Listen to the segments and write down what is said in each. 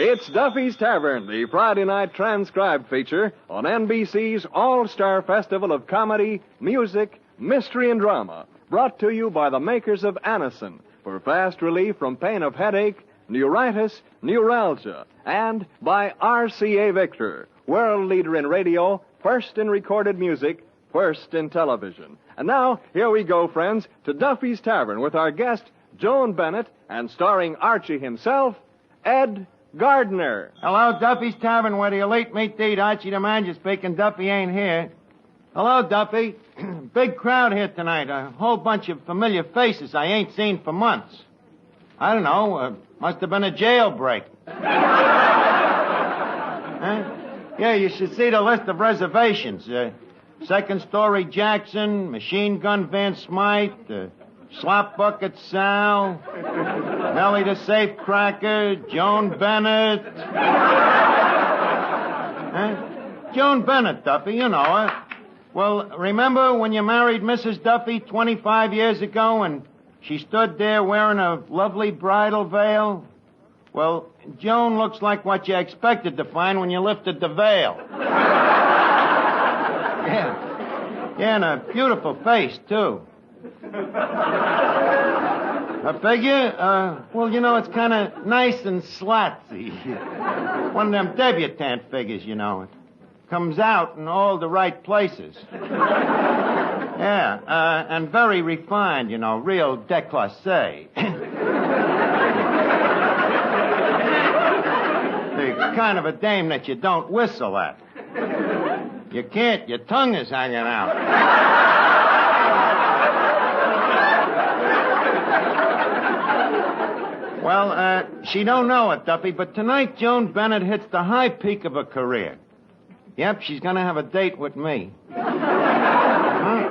It's Duffy's Tavern, the Friday night transcribed feature on NBC's All-Star Festival of Comedy, Music, Mystery, and Drama, brought to you by the makers of Anacin for fast relief from pain of headache, neuritis, neuralgia, and by RCA Victor, world leader in radio, first in recorded music, first in television. And now, here we go, friends, to Duffy's Tavern with our guest, Joan Bennett, and starring Archie himself, Ed Gardner. Hello, Duffy's Tavern, where the elite meet to eat. Archie the manager speaking. Duffy ain't here. Hello, Duffy. Big crowd here tonight. A whole bunch of familiar faces I ain't seen for months. I don't know. Must have been a jailbreak. Huh? Yeah, you should see the list of reservations. Second Story Jackson, Machine Gun Van Smythe, Slop Bucket Sal, Nellie the Safecracker, Joan Bennett. Joan Bennett, Duffy, you know her. Well, remember when you married Mrs. Duffy 25 years ago and she stood there wearing a lovely bridal veil? Well, Joan looks like what you expected to find when you lifted the veil. Yeah, and a beautiful face, too. Her figure? Well, you know, it's kind of nice and slatsy. One of them debutante figures, you know. It comes out in all the right places. Yeah, and very refined, you know, real déclassé. The kind of a dame that you don't whistle at. You can't, your tongue is hanging out. Well, she don't know it, Duffy, but tonight Joan Bennett hits the high peak of her career. Yep, she's gonna have a date with me. Huh?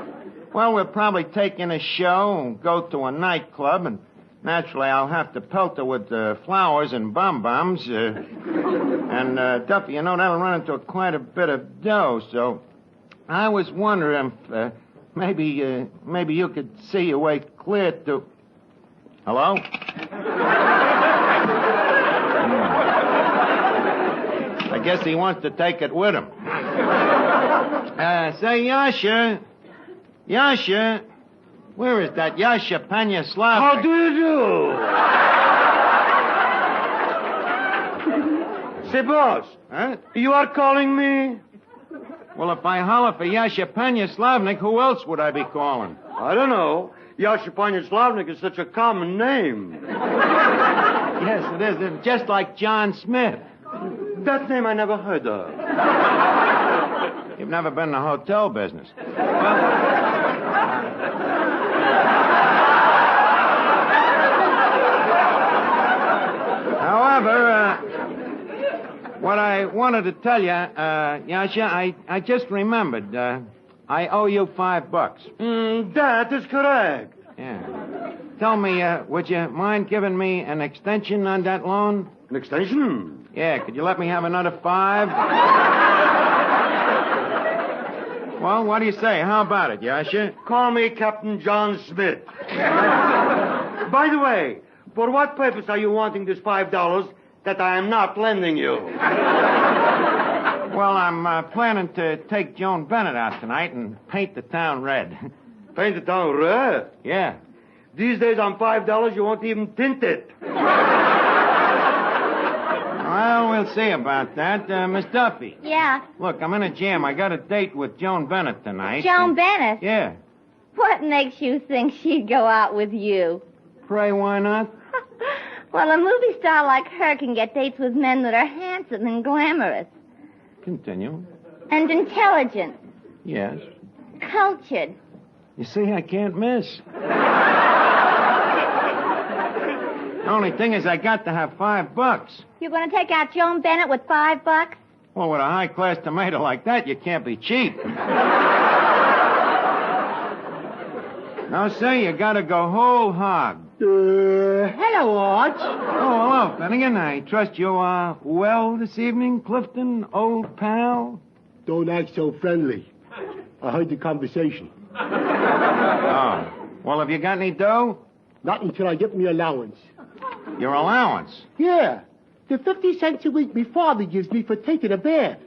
Well, we'll probably take in a show and go to a nightclub, and naturally I'll have to pelt her with flowers and bonbons. And, Duffy, you know, that'll run into quite a bit of dough, so I was wondering if maybe you could see your way clear to... Hello? I guess he wants to take it with him. Say, Yasha, where is that Yasha Panya-Slavnik? How do you do? Say, boss. Huh? You are calling me? Well, if I holler for Yasha Panya-Slavnik, who else would I be calling? I don't know. Yasha Panya-Slavnik is such a common name. Yes, it is. It's just like John Smith. That name I never heard of. You've never been in the hotel business. However, what I wanted to tell you, Yasha, I just remembered. I owe you $5. That is correct. Yeah. Tell me, would you mind giving me an extension on that loan? An extension? Yeah, could you let me have another $5? Well, what do you say? How about it, Yasha? Call me Captain John Smith. By the way, for what purpose are you wanting this $5 that I am not lending you? Well, I'm planning to take Joan Bennett out tonight and paint the town red. Paint the town red? Yeah. These days on $5, you won't even tint it. Well, we'll see about that. Miss Duffy. Yeah. Look, I'm in a jam. I got a date with Joan Bennett tonight. Joan Bennett? Yeah. What makes you think she'd go out with you? Pray, why not? Well, a movie star like her can get dates with men that are handsome and glamorous. Continue. And intelligent. Yes. Cultured. You see, I can't miss. The only thing is I got to have $5. You're going to take out Joan Bennett with $5? Well, with a high-class tomato like that, you can't be cheap. Now, say, you got to go whole hog. Hello, Arch. Oh, hello, Finnegan. I trust you are well this evening, Clifton, old pal? Don't act so friendly. I heard the conversation. Oh. Well, have you got any dough? Not until I get me allowance. Your allowance? Yeah. The 50 cents a week me father gives me for taking a bath.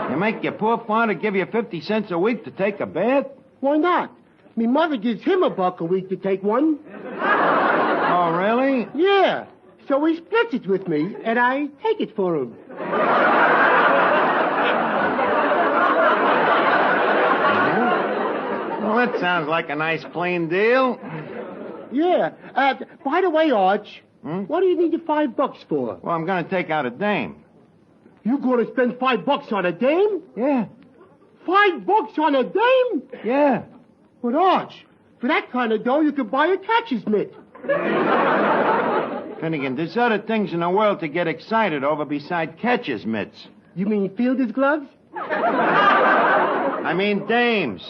You make your poor father give you 50 cents a week to take a bath? Why not? Me mother gives him $1 a week to take one. Oh, really? Yeah. So he splits it with me, and I take it for him. Well, that sounds like a nice clean deal. Yeah. By the way, Arch, what do you need the $5 for? Well, I'm going to take out a dame. You going to spend $5 on a dame? Yeah. $5 on a dame? Yeah. But, Arch, for that kind of dough, you could buy a catcher's mitt. Finnegan, there's other things in the world to get excited over beside catcher's mitts. You mean fielder's gloves? I mean dames.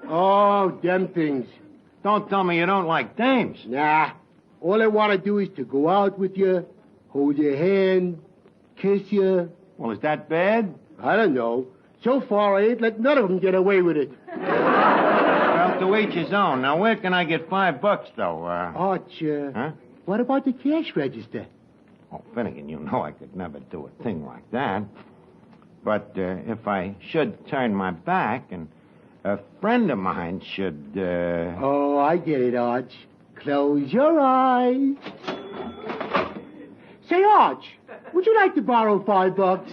Oh, them things. Don't tell me you don't like dames. Nah. All I want to do is to go out with you, hold your hand, kiss you. Well, is that bad? I don't know. So far, I ain't let none of them get away with it. Well, to each his own. Now, where can I get $5, though? Arch, Huh? what about the cash register? Oh, Finnegan, you know I could never do a thing like that. But if I should turn my back and a friend of mine should... Oh, I get it, Arch. Close your eyes. Say, Arch, would you like to borrow $5?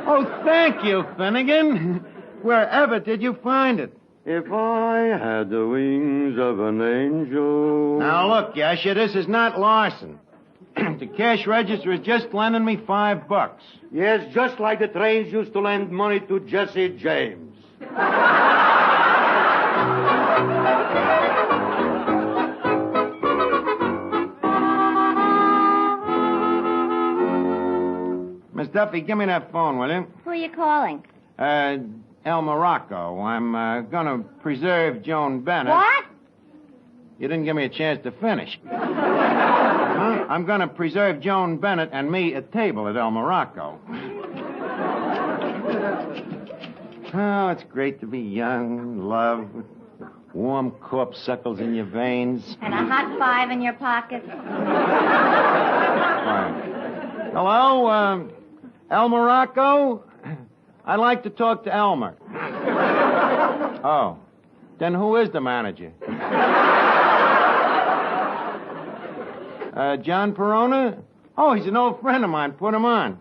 Oh, thank you, Finnegan. Wherever did you find it? If I had the wings of an angel. Now, look, Yasha, this is not Larson. The cash register is just lending me $5. Yes, just like the trains used to lend money to Jesse James. Miss Duffy, give me that phone, will you? Who are you calling? El Morocco. I'm gonna preserve Joan Bennett. What? You didn't give me a chance to finish. Huh? I'm gonna preserve Joan Bennett and me at table at El Morocco. Oh, it's great to be young, in love, with warm corpuscles in your veins. And a hot 5 in your pocket? Hello, El Morocco? I'd like to talk to Elmer. Oh. Then who is the manager? John Perona? Oh, he's an old friend of mine. Put him on.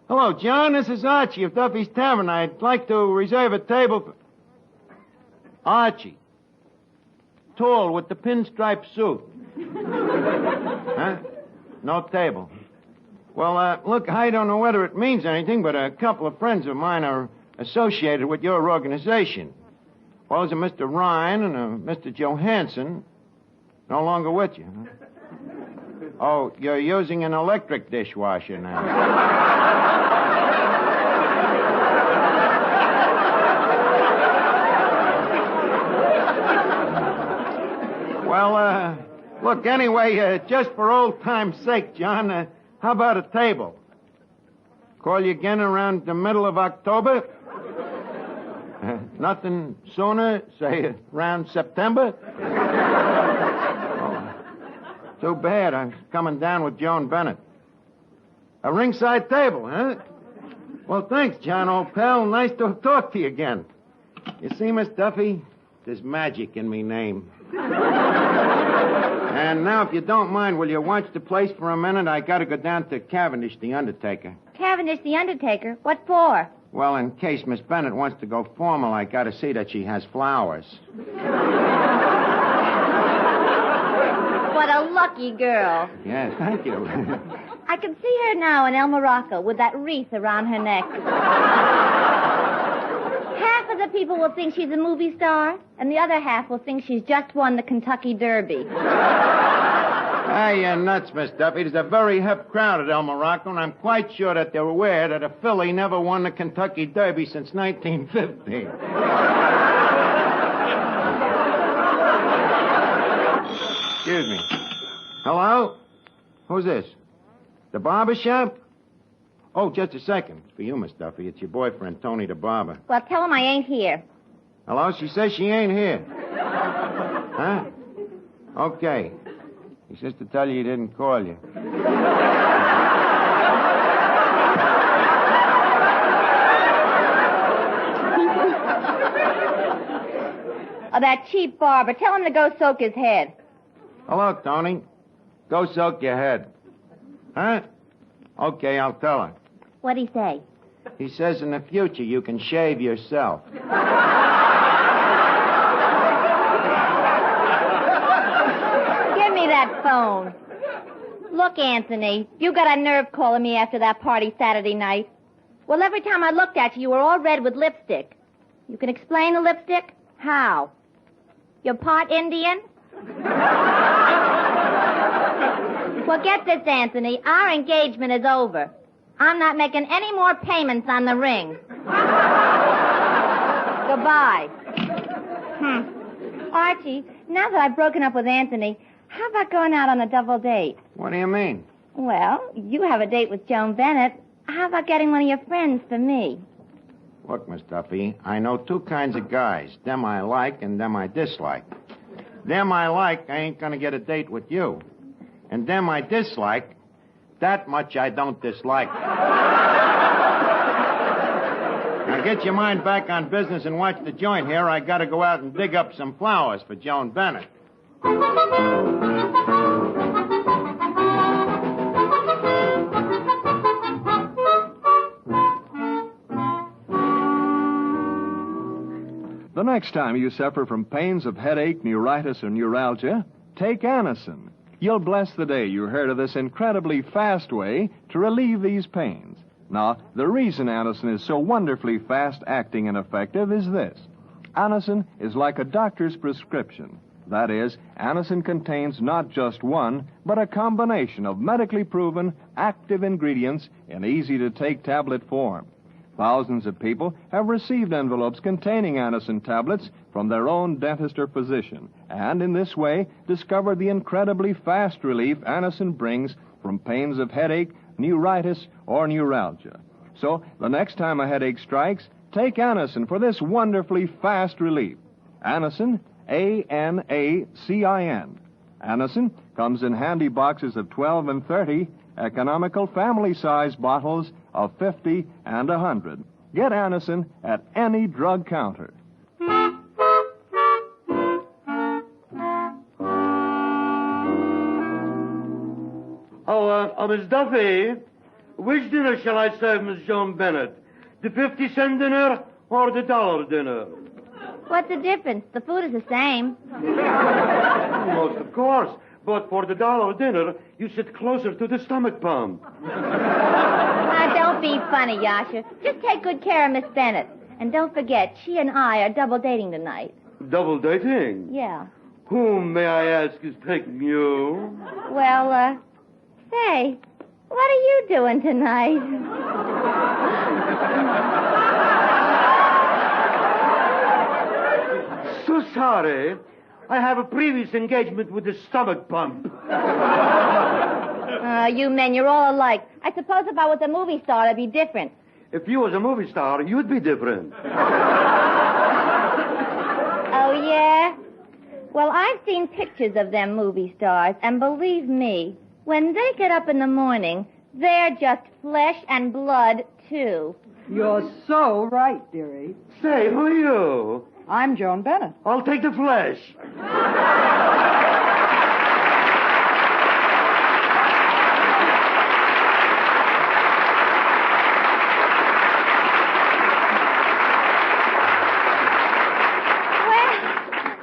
Hello, John. This is Archie of Duffy's Tavern. I'd like to reserve a table for... Archie. Tall with the pinstripe suit. Huh? No table. Well, look, I don't know whether it means anything, but a couple of friends of mine are associated with your organization. Well, there's a Mr. Ryan and a Mr. Johansson. No longer with you, huh? Oh, you're using an electric dishwasher now. Well, look, anyway, just for old time's sake, John, how about a table? Call you again around the middle of October? Nothing sooner? Say around September? Oh, too bad. I'm coming down with Joan Bennett. A ringside table, huh? Well, thanks, John, old pal. Nice to talk to you again. You see, Miss Duffy, there's magic in me name. And now, if you don't mind, will you watch the place for a minute? I got to go down to Cavendish, the undertaker. Cavendish the undertaker? What for? Well, in case Miss Bennett wants to go formal, I got to see that she has flowers. What a lucky girl. Yeah, thank you. I can see her now in El Morocco with that wreath around her neck. Half of the people will think she's a movie star, and the other half will think she's just won the Kentucky Derby. Hey, you're nuts, Miss Duffy. There's a very hip crowd at El Morocco, and I'm quite sure that they're aware that a filly never won the Kentucky Derby since 1950. Excuse me. Hello? Who's this? The barber shop? Oh, just a second. For you, Miss Duffy. It's your boyfriend, Tony the barber. Well, tell him I ain't here. Hello? She says she ain't here. Huh? Okay. He says to tell you he didn't call you. Oh, that cheap barber. Tell him to go soak his head. Hello, Tony. Go soak your head. Huh? Okay, I'll tell her. What'd he say? He says in the future you can shave yourself. Give me that phone. Look, Anthony, you got a nerve calling me after that party Saturday night. Well, every time I looked at you, you were all red with lipstick. You can explain the lipstick? How? You're part Indian? Well, get this, Anthony. Our engagement is over. I'm not making any more payments on the ring. Goodbye. Archie, now that I've broken up with Anthony, how about going out on a double date? What do you mean? Well, you have a date with Joan Bennett. How about getting one of your friends for me? Look, Miss Duffy, I know two kinds of guys. Them I like and them I dislike. Them I like, I ain't gonna get a date with you. And them I dislike, that much I don't dislike. Now get your mind back on business and watch the joint here. I gotta go out and dig up some flowers for Joan Bennett. The next time you suffer from pains of headache, neuritis, or neuralgia, take Anacin. You'll bless the day you heard of this incredibly fast way to relieve these pains. Now, the reason Anacin is so wonderfully fast-acting and effective is this. Anacin is like a doctor's prescription. That is, Anacin contains not just one, but a combination of medically proven active ingredients in easy-to-take tablet form. Thousands of people have received envelopes containing Anacin tablets from their own dentist or physician, and in this way discovered the incredibly fast relief Anacin brings from pains of headache, neuritis, or neuralgia. So, the next time a headache strikes, take Anacin for this wonderfully fast relief. Anacin, A-N-A-C-I-N. Anacin comes in handy boxes of 12 and 30, economical family-size bottles of 50 and 100. Get Anacin at any drug counter. Miss Duffy, which dinner shall I serve Miss Joan Bennett? The 50-cent dinner or the $1 dinner? What's the difference? The food is the same. Most of course. But for the $1 dinner, you sit closer to the stomach pump. Now, don't be funny, Yasha. Just take good care of Miss Bennett. And don't forget, she and I are double dating tonight. Double dating? Yeah. Whom, may I ask, is taking you? Well, say, what are you doing tonight? So sorry. I have a previous engagement with the stomach pump. You men, you're all alike. I suppose if I was a movie star, it'd be different. If you was a movie star, you'd be different. Oh, yeah? Well, I've seen pictures of them movie stars, and believe me, when they get up in the morning, they're just flesh and blood, too. You're so right, dearie. Say, who are you? I'm Joan Bennett. I'll take the flesh.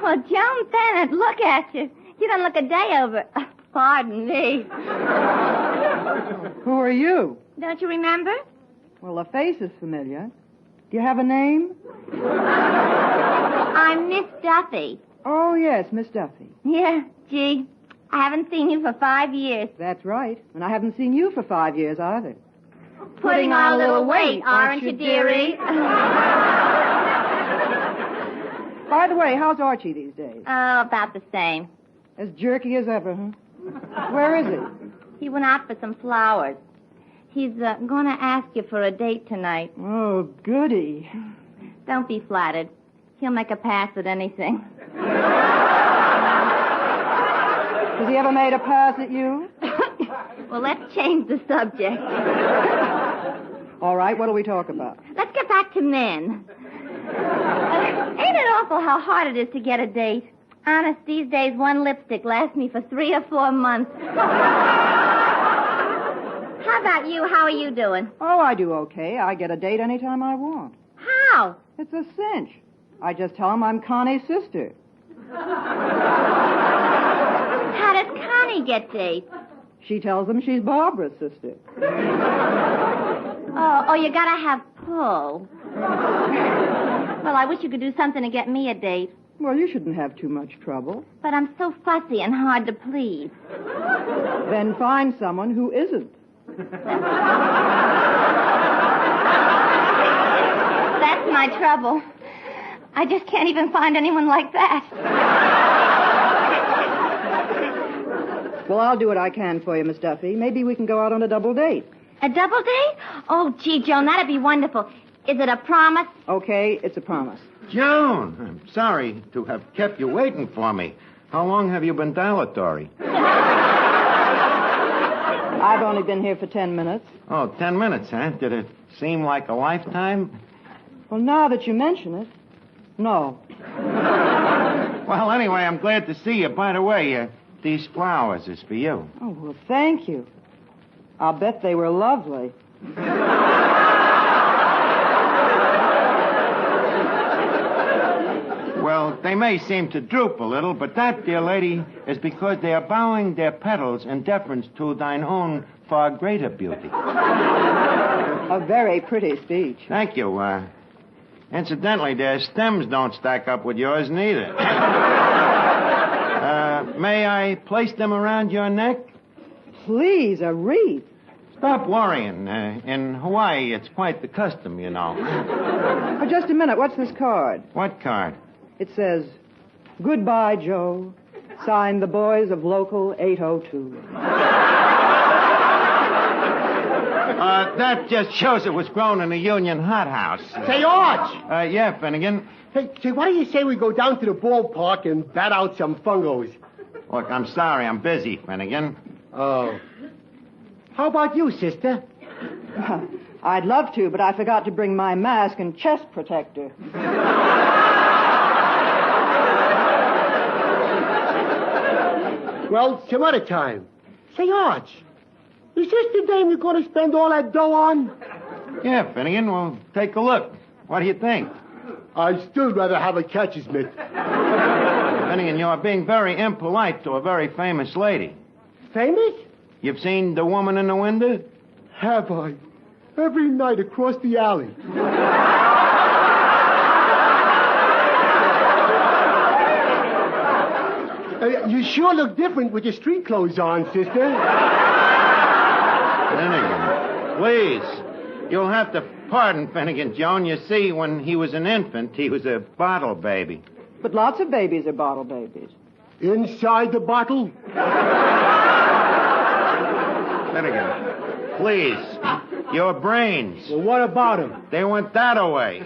Well, Joan Bennett, look at you. You don't look a day over. Pardon me. Who are you? Don't you remember? Well, the face is familiar. Do you have a name? I'm Miss Duffy. Oh, yes, Miss Duffy. Yeah, gee, I haven't seen you for 5 years. That's right. And I haven't seen you for 5 years either. Putting on a little weight, aren't you, dearie? By the way, how's Archie these days? Oh, about the same. As jerky as ever, huh? Where is he? He went out for some flowers. He's going to ask you for a date tonight. Oh, goody. Don't be flattered. He'll make a pass at anything. Has he ever made a pass at you? Well, let's change the subject. All right, what'll we talk about? Let's get back to men. Ain't it awful how hard it is to get a date? Honest, these days one lipstick lasts me for 3 or 4 months. How about you? How are you doing? Oh, I do okay. I get a date anytime I want. How? It's a cinch. I just tell them I'm Connie's sister. How does Connie get dates? She tells them she's Barbara's sister. Oh, you gotta have pull. Well, I wish you could do something to get me a date. Well, you shouldn't have too much trouble. But I'm so fussy and hard to please. Then find someone who isn't. That's my trouble. I just can't even find anyone like that. Well, I'll do what I can for you, Miss Duffy. Maybe we can go out on a double date. A double date? Oh, gee, Joan, that'd be wonderful. Is it a promise? Okay, it's a promise. Joan, I'm sorry to have kept you waiting for me. How long have you been dilatory? I've only been here for 10 minutes. Oh, 10 minutes, huh? Did it seem like a lifetime? Well, now that you mention it, no. Well, anyway, I'm glad to see you. By the way, these flowers is for you. Oh, well, thank you. I'll bet they were lovely. Well, they may seem to droop a little, but that, dear lady, is because they are bowing their petals in deference to thine own far greater beauty. A very pretty speech. Thank you. Incidentally, their stems don't stack up with yours neither. May I place them around your neck? Please, a wreath. Stop worrying. In Hawaii, it's quite the custom, you know. Oh, just a minute. What's this card? What card? It says, "Goodbye, Joe. Signed, the boys of Local 802. That just shows it was grown in a Union hothouse. Say, Arch! Yeah, Finnegan. Hey, why do you say we go down to the ballpark and bat out some fungos? Look, I'm sorry. I'm busy, Finnegan. Oh. How about you, sister? I'd love to, but I forgot to bring my mask and chest protector. Well, some other time. Say, Arch, is this the dame you're going to spend all that dough on? Yeah, Finnegan. Well, take a look. What do you think? I'd still rather have a catcher's mitt. Finnegan, you are being very impolite to a very famous lady. Famous? You've seen the woman in the window? Have I? Every night across the alley. You sure look different with your street clothes on, sister. Finnegan, please. You'll have to pardon Finnegan, Joan. You see, when he was an infant, he was a bottle baby. But lots of babies are bottle babies. Inside the bottle? Finnegan, please. Your brains. Well, what about him? They went that away.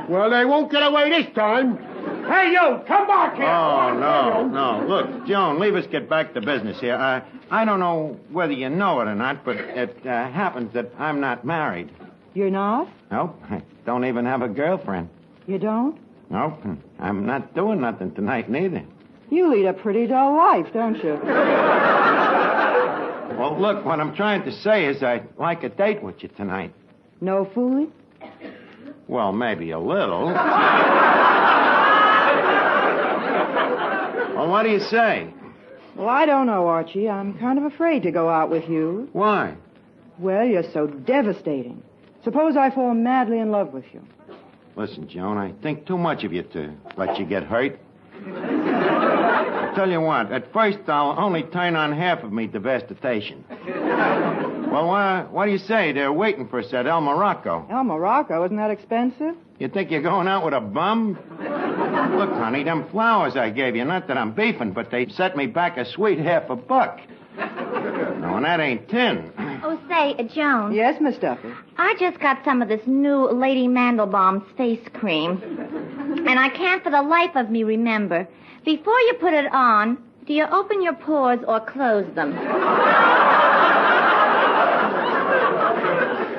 Well, they won't get away this time. Hey, you, come back here. Oh, no. Look, Joan, leave us get back to business here. I don't know whether you know it or not, but it happens that I'm not married. You're not? Nope. I don't even have a girlfriend. You don't? Nope. I'm not doing nothing tonight, neither. You lead a pretty dull life, don't you? Well, look, what I'm trying to say is I'd like a date with you tonight. No fooling? Well, maybe a little. Well, what do you say? Well, I don't know, Archie. I'm kind of afraid to go out with you. Why? Well, you're so devastating. Suppose I fall madly in love with you. Listen, Joan, I think too much of you to let you get hurt. I'll tell you what, at first I'll only turn on half of me devastation. Well, what do you say? They're waiting for us at El Morocco. El Morocco? Isn't that expensive? You think you're going out with a bum? Look, honey, them flowers I gave you, not that I'm beefing, but they set me back a sweet $1. No, and that ain't tin. Oh, say, Joan. Yes, Miss Duffy. I just got some of this new Lady Mandelbaum's face cream. And I can't for the life of me remember. Before you put it on, do you open your pores or close them?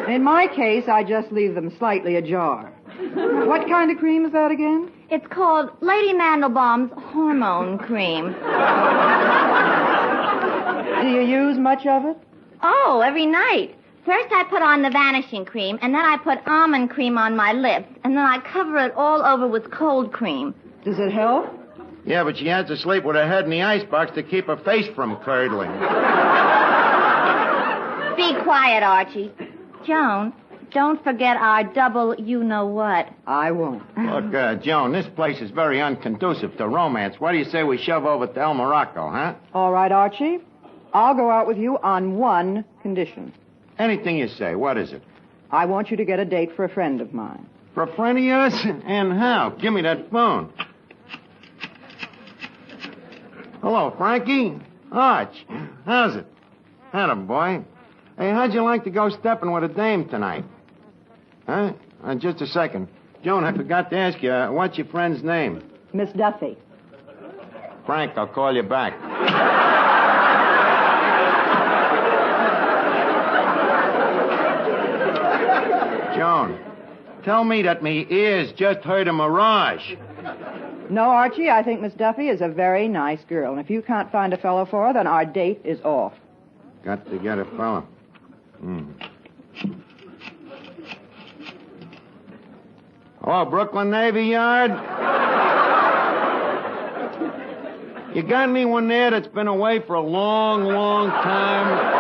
In my case, I just leave them slightly ajar. What kind of cream is that again? It's called Lady Mandelbaum's Hormone Cream. Do you use much of it? Oh, every night. First I put on the vanishing cream, and then I put almond cream on my lips, and then I cover it all over with cold cream. Does it help? Yeah, but she has to sleep with her head in the icebox to keep her face from curdling. Be quiet, Archie. Joan, don't forget our double you-know-what. I won't. Look, Joan, this place is very unconducive to romance. Why do you say we shove over to El Morocco, huh? All right, Archie. I'll go out with you on one condition. Anything you say. What is it? I want you to get a date for a friend of mine. For a friend of yours? And how? Give me that phone. Hello, Frankie. Arch. How's it? Atta boy. Hey, how'd you like to go stepping with a dame tonight? Huh? Just a second. Joan, I forgot to ask you, what's your friend's name? Miss Duffy. Frank, I'll call you back. Joan, tell me that me ears just heard a mirage. No, Archie, I think Miss Duffy is a very nice girl. And if you can't find a fellow for her, then our date is off. Got to get a fella. Hello, Brooklyn Navy Yard? You got anyone there that's been away for a long, long time?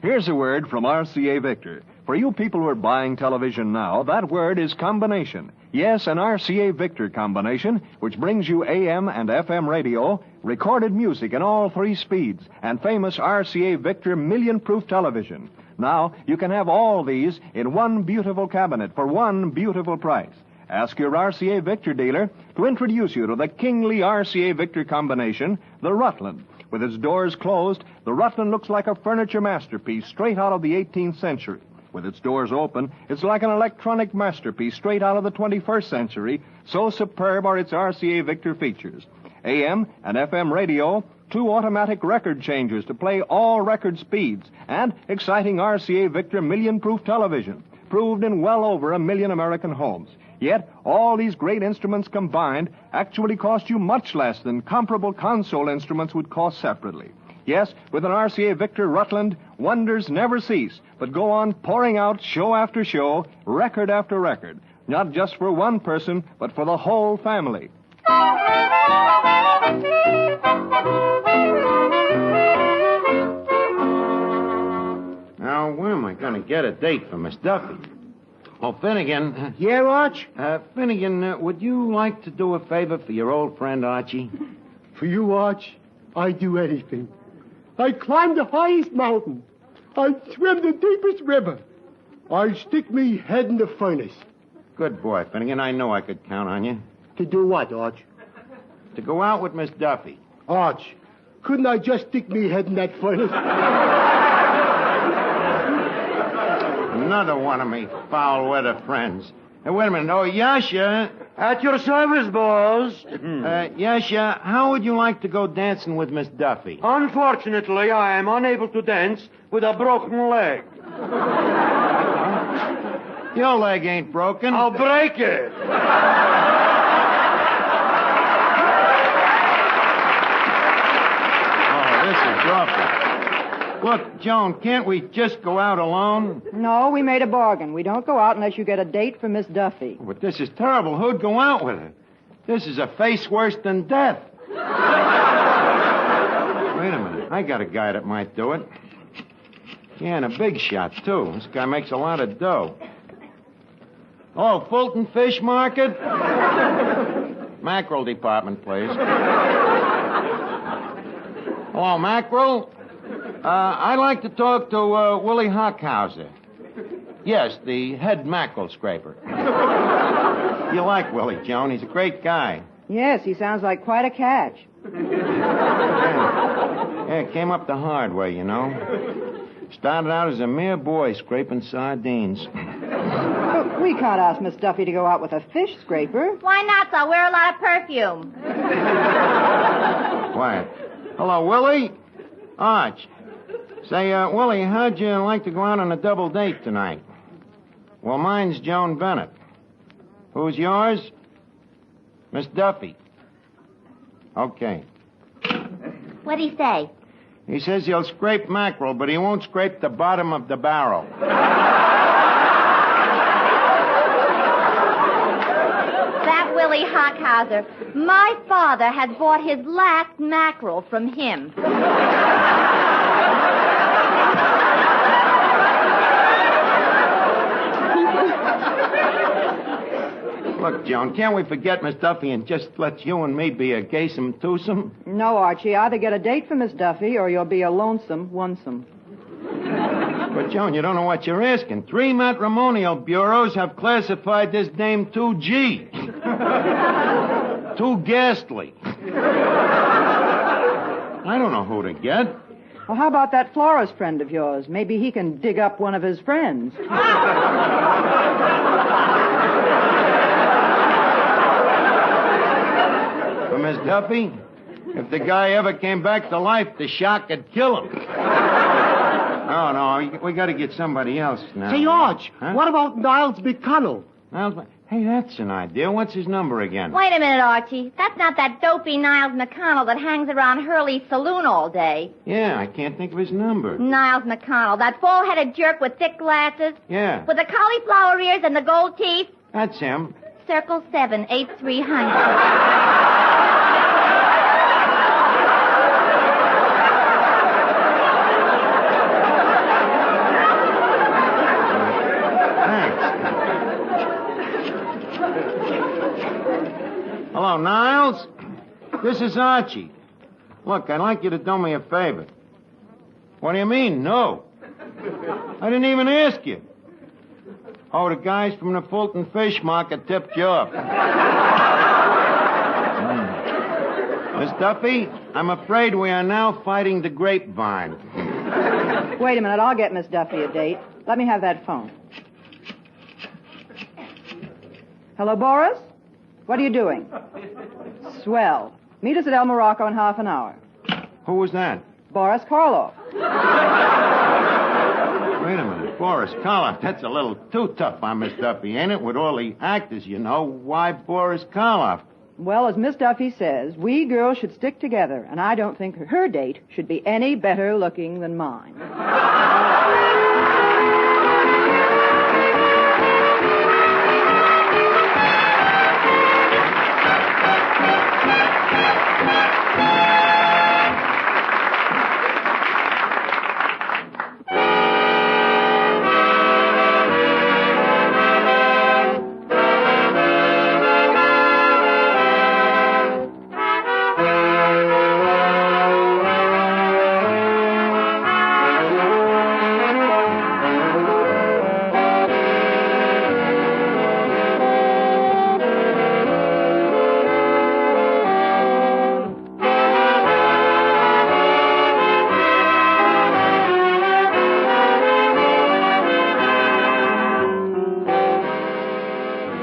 Here's a word from RCA Victor. For you people who are buying television now, that word is combination. Yes, an RCA Victor combination, which brings you AM and FM radio, recorded music in all 3 speeds, and famous RCA Victor million-proof television. Now, you can have all these in one beautiful cabinet for one beautiful price. Ask your RCA Victor dealer to introduce you to the kingly RCA Victor combination, the Rutland. With its doors closed, the Rutland looks like a furniture masterpiece straight out of the 18th century. With its doors open, it's like an electronic masterpiece straight out of the 21st century. So superb are its RCA Victor features. AM and FM radio, 2 automatic record changers to play all record speeds, and exciting RCA Victor million-proof television, proved in well over 1 million American homes. Yet, all these great instruments combined actually cost you much less than comparable console instruments would cost separately. Yes, with an RCA Victor Rutland, wonders never cease, but go on pouring out show after show, record after record, not just for one person, but for the whole family. Now, where am I going to get a date for Miss Duffy? Oh, Finnegan. Yeah, Arch? Finnegan, would you like to do a favor for your old friend Archie? For you, Arch, I'd do anything. I'd climb the highest mountain. I'd swim the deepest river. I'd stick me head in the furnace. Good boy, Finnegan. I know I could count on you. To do what, Arch? To go out with Miss Duffy. Arch, couldn't I just stick me head in that furnace? Another one of me foul-weather friends. Hey, wait a minute. Oh, Yasha. At your service, boss. Yasha, how would you like to go dancing with Miss Duffy? Unfortunately, I am unable to dance with a broken leg. Your leg ain't broken. I'll break it. Oh, this is awful. Look, Joan, can't we just go out alone? No, we made a bargain. We don't go out unless you get a date for Miss Duffy. But this is terrible. Who'd go out with her? This is a face worse than death. Wait a minute. I got a guy that might do it. Yeah, and a big shot, too. This guy makes a lot of dough. Oh, Fulton Fish Market? Mackerel department, please. Hello, Mackerel? I'd like to talk to Willie Hockhauser. Yes, the head mackerel scraper. You like Willie, Joan. He's a great guy. Yes, he sounds like quite a catch. Yeah, came up the hard way, you know. Started out as a mere boy scraping sardines. But we can't ask Miss Duffy to go out with a fish scraper. Why not? I'll wear a lot of perfume. Quiet. Hello, Willie? Arch. Say, Willie, how'd you like to go out on a double date tonight? Well, mine's Joan Bennett. Who's yours? Miss Duffy. Okay. What'd he say? He says he'll scrape mackerel, but he won't scrape the bottom of the barrel. That Willie Hockhauser. My father has bought his last mackerel from him. Look, Joan, can't we forget Miss Duffy and just let you and me be a gaysome twosome? No, Archie. Either get a date for Miss Duffy or you'll be a lonesome onesome. But, Joan, you don't know what you're asking. 3 matrimonial bureaus have classified this dame 2G. Too ghastly. I don't know who to get. Well, how about that florist friend of yours? Maybe he can dig up one of his friends. For Miss Duffy, if the guy ever came back to life, the shock would kill him. No, we got to get somebody else now. Say, Arch, Huh? what about Niles McConnell? Hey, that's an idea. What's his number again? Wait a minute, Archie. That's not that dopey Niles McConnell that hangs around Hurley's saloon all day. Yeah, I can't think of his number. Niles McConnell, that bald-headed jerk with thick glasses. Yeah. With the cauliflower ears and the gold teeth. That's him. Circle 78300. Hello, Niles. This is Archie. Look, I'd like you to do me a favor. What do you mean, no? I didn't even ask you. Oh, the guys from the Fulton Fish Market tipped you off. Miss Duffy, I'm afraid we are now fighting the grapevine. Wait a minute. I'll get Miss Duffy a date. Let me have that phone. Hello, Boris? What are you doing? Swell. Meet us at El Morocco in half an hour. Who was that? Boris Karloff. Wait a minute. Boris Karloff. That's a little too tough on Miss Duffy, ain't it? With all the actors, you know. Why Boris Karloff? Well, as Miss Duffy says, we girls should stick together, and I don't think her date should be any better looking than mine.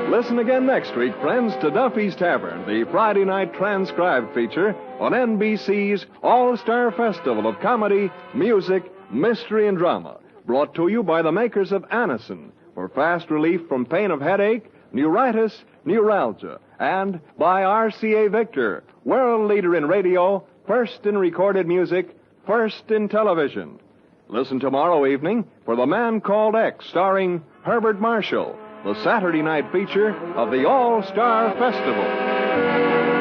Listen again next week, friends, to Duffy's Tavern, the Friday night transcribed feature on NBC's All-Star Festival of Comedy, Music, Mystery, and Drama, brought to you by the makers of Anacin for fast relief from pain of headache, neuritis, neuralgia, and by RCA Victor, world leader in radio, first in recorded music, first in television. Listen tomorrow evening for The Man Called X, starring Herbert Marshall, the Saturday night feature of the All-Star Festival.